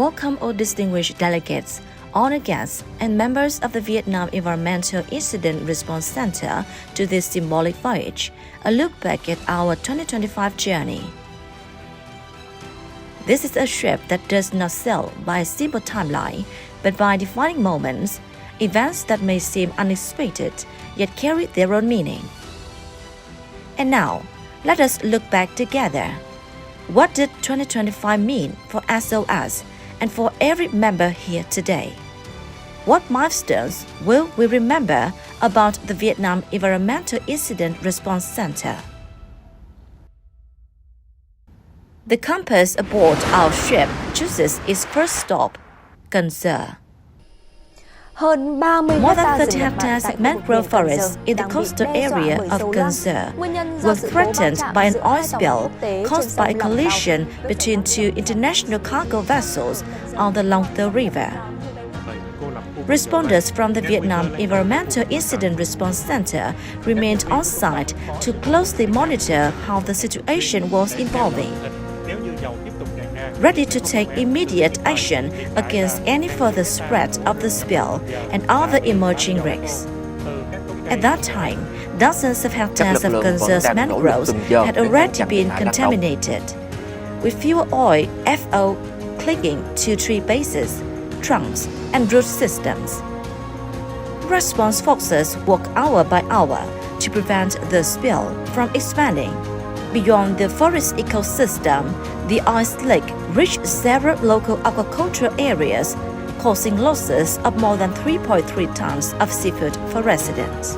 welcome all distinguished delegates, honored guests, and members of the Vietnam Environmental Incident Response Center to this symbolic voyage, a look back at our 2025 journey. This is a trip that does not sail by a simple timeline, but by defining moments, events that may seem unexpected, yet carry their own meaning. And now, let us look back together. What did 2025 mean for SOS and for every member here today? What milestones will we remember about the Vietnam Environmental Incident Response Center? The compass aboard our ship chooses its first stop, Cần Giờ. More than 30 hectares of mangrove forests in the coastal area of Cần Giờ were threatened by an oil spill caused by a collision between two international cargo vessels on the Long Tho River. Responders from the Vietnam Environmental Incident Response Center remained on site to closely monitor how the situation was evolving, ready to take immediate action against any further spread of the spill and other emerging risks. At that time, dozens of hectares of Cần Giở's mangroves had already been contaminated, with fuel oil (FO) clinging to tree bases, trunks, and root systems. Response forces work hour by hour to prevent the spill from expanding. Beyond the forest ecosystem, the oil slick reached several local aquaculture areas, causing losses of more than 3.3 tons of seafood for residents.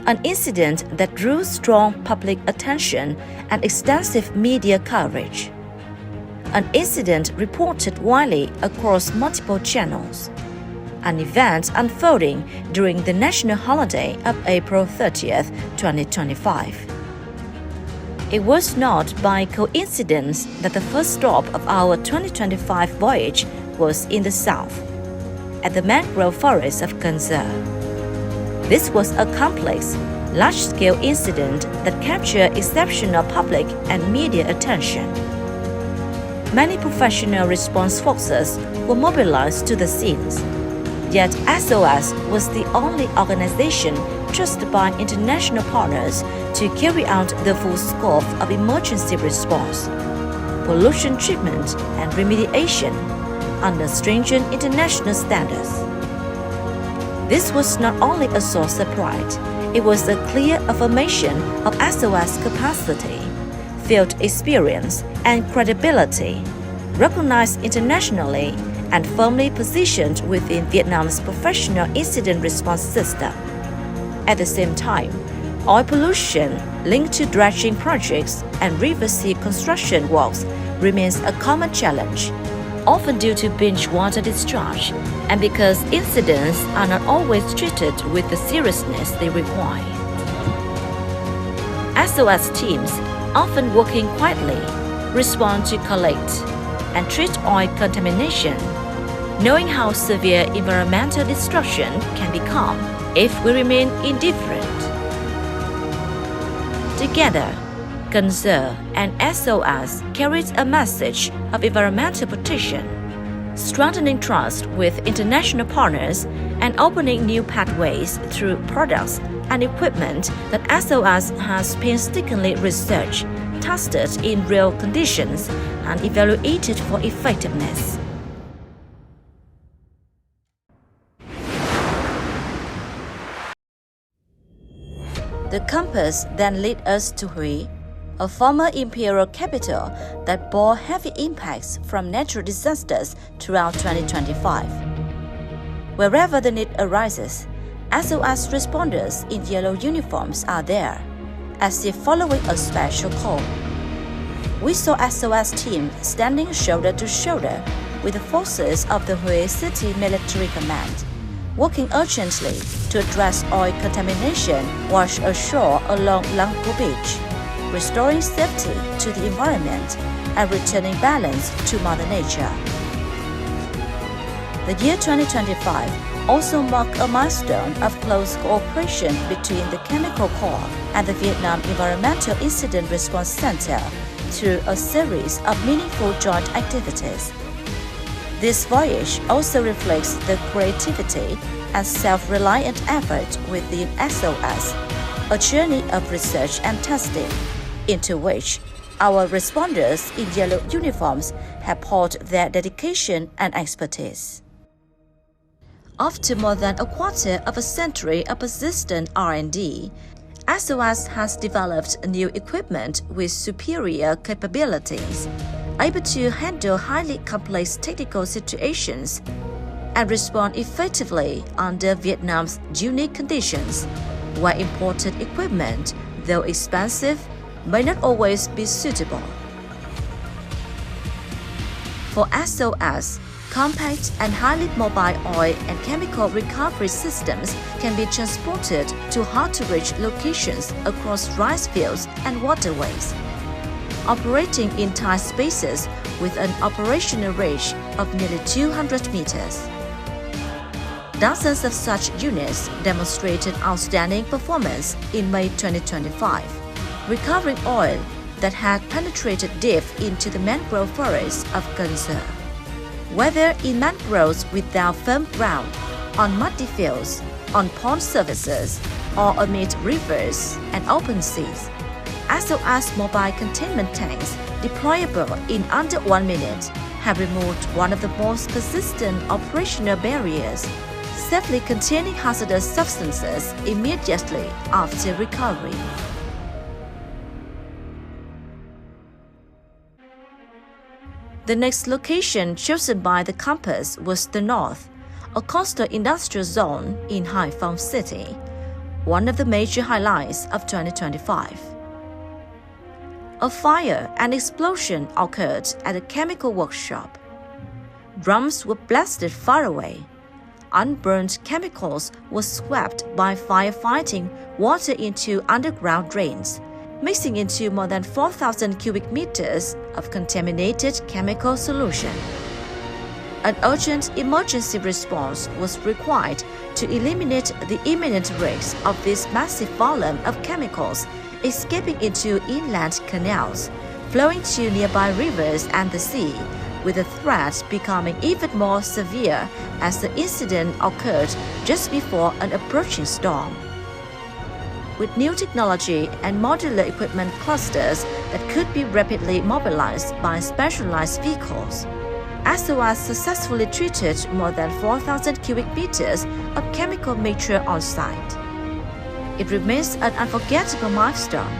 An incident that drew strong public attention and extensive media coverage. An incident reported widely across multiple channels. An event unfolding during the national holiday of April 30th, 2025. It was not by coincidence that the first stop of our 2025 voyage was in the south, at the mangrove forest of Cần Giờ. This was a complex, large-scale incident that captured exceptional public and media attention. Many professional response forces were mobilized to the scenes. Yet SOS was the only organization trusted by international partners to carry out the full scope of emergency response, pollution treatment, and remediation under stringent international standards. This was not only a source of pride, it was a clear affirmation of SOS capacity, field experience, and credibility, recognized internationally and firmly positioned within Vietnam's professional incident response system. At the same time, oil pollution linked to dredging projects and river sea construction works remains a common challenge, often due to binge water discharge and because incidents are not always treated with the seriousness they require. SOS teams, often working quietly, respond to collect and treat oil contamination, knowing how severe environmental destruction can become if we remain indifferent. Together, Cần Giờ and SOS carried a message of environmental protection, strengthening trust with international partners and opening new pathways through products and equipment that SOS has painstakingly researched, tested in real conditions, and evaluated for effectiveness. The compass then led us to Huế, a former imperial capital that bore heavy impacts from natural disasters throughout 2025. Wherever the need arises, SOS responders in yellow uniforms are there, as if following a special call. We saw SOS team standing shoulder to shoulder with the forces of the Huế City Military Command, working urgently to address oil contamination washed ashore along Lang Co Beach, restoring safety to the environment and returning balance to Mother Nature. The year 2025 also marked a milestone of close cooperation between the Chemical Corps and the Vietnam Environmental Incident Response Center through a series of meaningful joint activities. This voyage also reflects the creativity and self-reliant effort within SOS, a journey of research and testing, into which our responders in yellow uniforms have poured their dedication and expertise. After more than a quarter of a century of persistent R&D, SOS has developed new equipment with superior capabilities, able to handle highly complex technical situations and respond effectively under Vietnam's unique conditions, where imported equipment, though expensive, may not always be suitable. For SOS, compact and highly mobile oil and chemical recovery systems can be transported to hard-to-reach locations across rice fields and waterways, operating in tight spaces with an operational range of nearly 200 meters. Dozens of such units demonstrated outstanding performance in May 2025, recovering oil that had penetrated deep into the mangrove forests of Cần Giờ. Whether in mangroves without firm ground, on muddy fields, on pond surfaces, or amid rivers and open seas, SOS mobile containment tanks deployable in under 1 minute have removed one of the most persistent operational barriers, safely containing hazardous substances immediately after recovery. The next location chosen by the compass was the north, a coastal industrial zone in Hải Phòng City, one of the major highlights of 2025. A fire and explosion occurred at a chemical workshop. Drums were blasted far away. Unburned chemicals were swept by firefighting water into underground drains, mixing into more than 4,000 cubic meters of contaminated chemical solution. An urgent emergency response was required to eliminate the imminent risks of this massive volume of chemicals escaping into inland canals, flowing to nearby rivers and the sea, with the threat becoming even more severe as the incident occurred just before an approaching storm. With new technology and modular equipment clusters that could be rapidly mobilized by specialized vehicles, SOS successfully treated more than 4,000 cubic meters of chemical mixture on site. It remains an unforgettable milestone,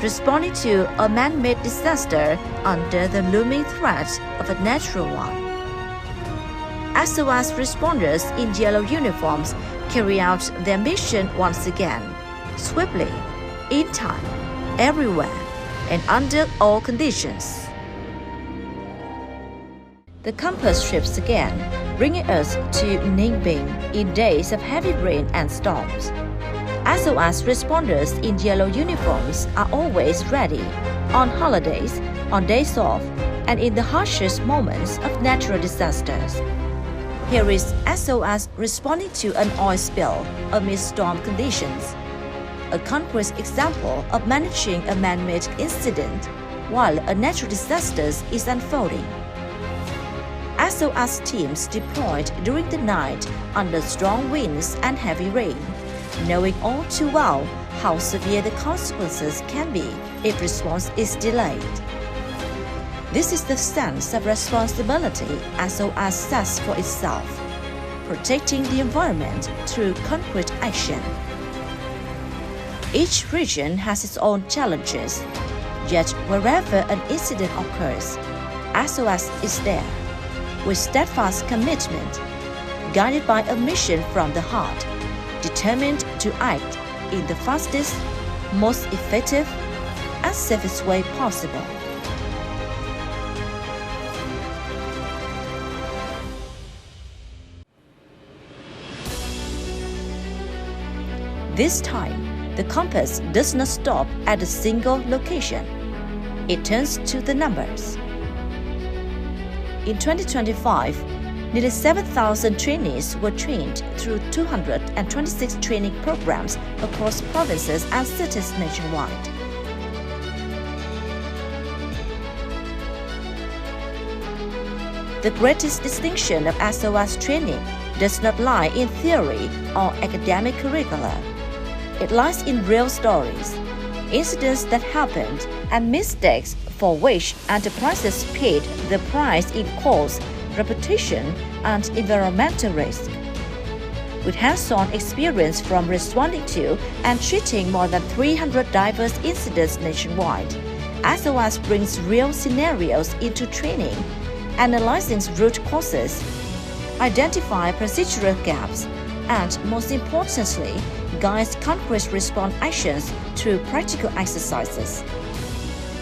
responding to a man-made disaster under the looming threat of a natural one. SOS responders in yellow uniforms carry out their mission once again, swiftly, in time, everywhere, and under all conditions. The compass trips again, bringing us to Ninh Bình in days of heavy rain and storms. SOS responders in yellow uniforms are always ready, on holidays, on days off, and in the harshest moments of natural disasters. Here is SOS responding to an oil spill amid storm conditions, a concrete example of managing a man-made incident while a natural disaster is unfolding. SOS teams deployed during the night under strong winds and heavy rain, knowing all too well how severe the consequences can be if response is delayed. This is the sense of responsibility SOS sets for itself, protecting the environment through concrete action. Each region has its own challenges, yet wherever an incident occurs, SOS is there, with steadfast commitment, guided by a mission from the heart, determined to act in the fastest, most effective, and safest way possible. This time, the compass does not stop at a single location. It turns to the numbers. In 2025, nearly 7,000 trainees were trained through 226 training programs across provinces and cities nationwide. The greatest distinction of SOS training does not lie in theory or academic curricula. It lies in real stories, incidents that happened, and mistakes for which enterprises paid the price in cost, reputation, and environmental risk. With hands-on experience from responding to and treating more than 300 diverse incidents nationwide, SOS brings real scenarios into training, analyzing root causes, identify procedural gaps, and most importantly, guides concrete response actions through practical exercises.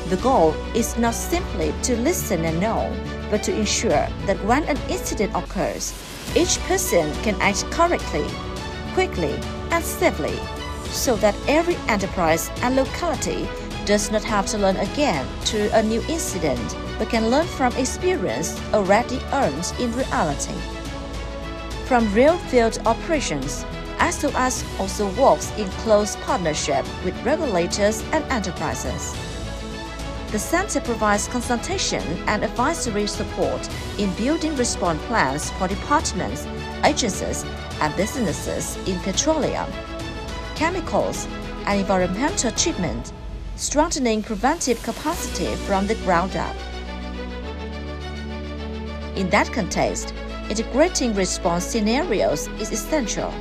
The goal is not simply to listen and know, but to ensure that when an incident occurs, each person can act correctly, quickly, and safely, so that every enterprise and locality does not have to learn again through a new incident, but can learn from experience already earned in reality. From real field operations, SOS also works in close partnership with regulators and enterprises. The Center provides consultation and advisory support in building response plans for departments, agencies, and businesses in petroleum, chemicals, and environmental treatment, strengthening preventive capacity from the ground up. In that context, integrating response scenarios is essential.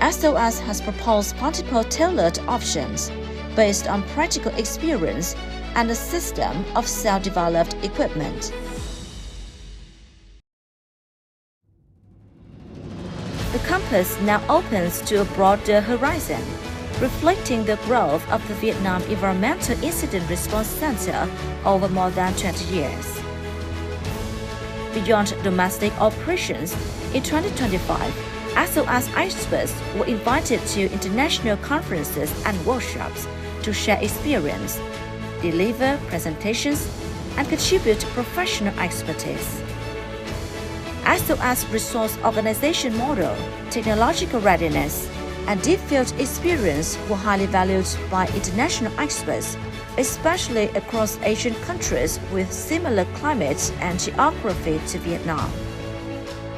SOS has proposed multiple tailored options based on practical experience and a system of self-developed equipment. The compass now opens to a broader horizon, reflecting the growth of the Vietnam Environmental Incident Response Center over more than 20 years. Beyond domestic operations, in 2025, SOS experts were invited to international conferences and workshops to share experience, deliver presentations, and contribute professional expertise. SOS resource organization model, technological readiness, and deep field experience were highly valued by international experts, especially across Asian countries with similar climates and geography to Vietnam.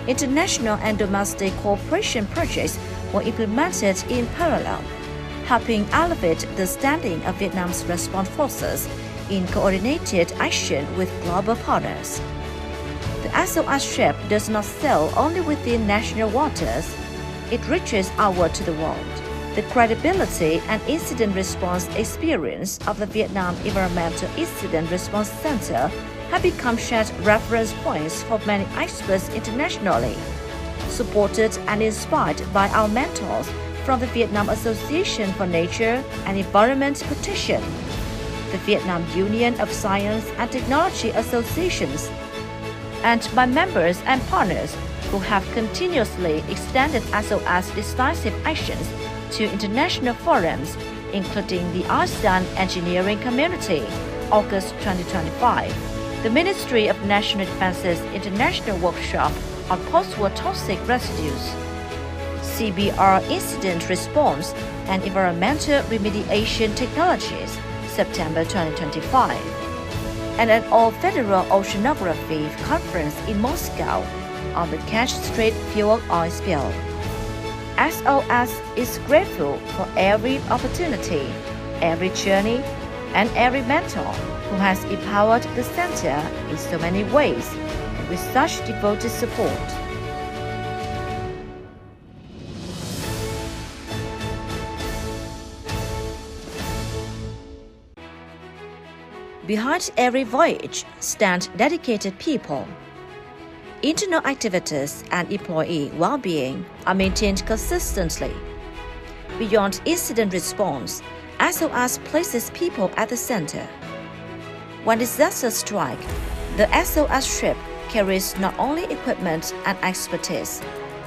International and domestic cooperation projects were implemented in parallel, helping elevate the standing of Vietnam's response forces in coordinated action with global partners. The SOS ship does not sail only within national waters, it reaches outward to the world. The credibility and incident response experience of the Vietnam Environmental Incident Response Center have become shared reference points for many experts internationally, supported and inspired by our mentors from the Vietnam Association for Nature and Environment Protection, the Vietnam Union of Science and Technology Associations, and by members and partners who have continuously extended SOS decisive actions to international forums, including the ASEAN Engineering Community, August 2025, the Ministry of National Defense's International Workshop on Post-War Toxic Residues, CBR Incident Response and Environmental Remediation Technologies, September 2025, and an all-federal oceanography conference in Moscow on the Kerch Strait fuel oil spill. SOS is grateful for every opportunity, every journey, and every mentor who has empowered the center in so many ways and with such devoted support. Behind every voyage stand dedicated people. Internal activities and employee well-being are maintained consistently. Beyond incident response, SOS places people at the center. When disasters strike, the SOS ship carries not only equipment and expertise,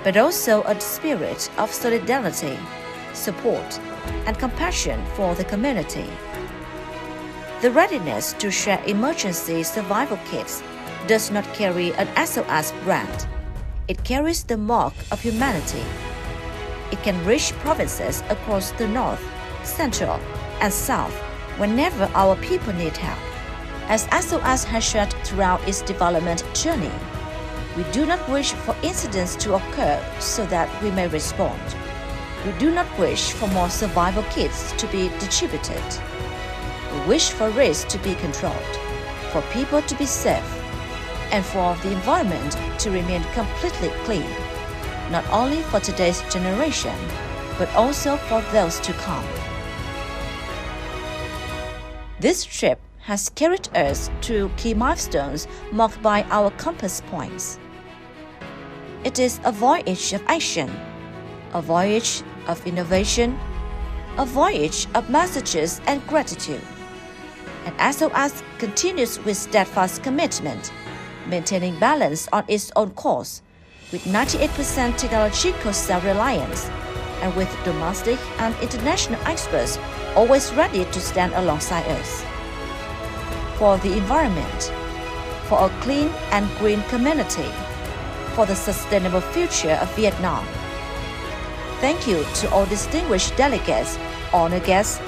but also a spirit of solidarity, support, and compassion for the community. The readiness to share emergency survival kits does not carry an SOS brand. It carries the mark of humanity. It can reach provinces across the north, central, and south whenever our people need help. As SOS has shared throughout its development journey, we do not wish for incidents to occur so that we may respond. We do not wish for more survival kits to be distributed. We wish for risks to be controlled, for people to be safe, and for the environment to remain completely clean, not only for today's generation, but also for those to come. This trip has carried us to key milestones marked by our compass points. It is a voyage of action, a voyage of innovation, a voyage of messages and gratitude. And SOS continues with steadfast commitment, maintaining balance on its own course, with 98% technological self-reliance, and with domestic and international experts always ready to stand alongside us. For the environment, for a clean and green community, for the sustainable future of Vietnam. Thank you to all distinguished delegates, honored guests,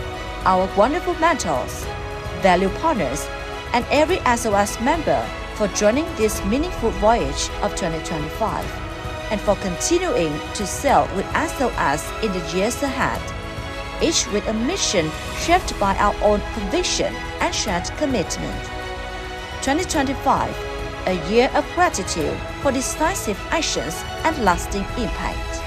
our wonderful mentors, value partners, and every SOS member for joining this meaningful voyage of 2025, and for continuing to sail with SOS in the years ahead, each with a mission shaped by our own conviction and shared commitment. 2025, a year of gratitude for decisive actions and lasting impact.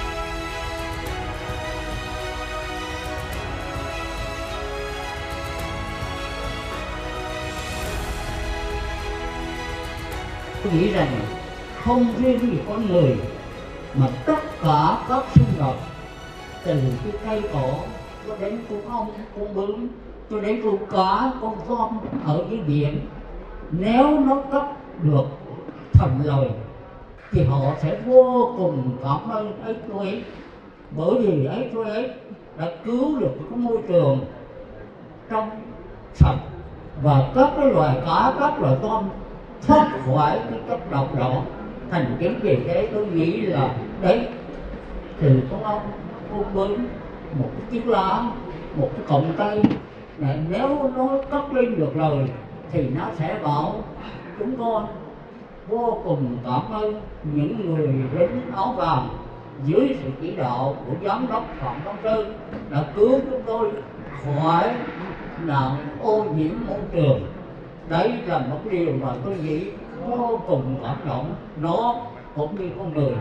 Tôi nghĩ rằng không riêng gì con người mà tất cả các sinh vật, từ cái cây cỏ cho đến con ong, con bướm, cho đến con cá, con tôm ở dưới biển, nếu nó cấp được thành lời thì họ sẽ vô cùng cảm ơn ấy tôi ấy, bởi vì ấy tôi ấy đã cứu được cái môi trường trong sạch và các cái loài cá, các loài tôm thoát khỏi cái chất độc đó. Thành kiến vì thế tôi nghĩ là đấy, từ con ong, con bướm, một cái chiếc lá, một cái cọng cây này, nếu nó cất lên được lời thì nó sẽ bảo chúng con vô cùng cảm ơn những người lính áo vàng dưới sự chỉ đạo của giám đốc Phạm Văn Sơn đã cứu chúng tôi khỏi nạn ô nhiễm môi trường. Đấy là một điều mà tôi nghĩ vô cùng cảm động, nó cũng như con người.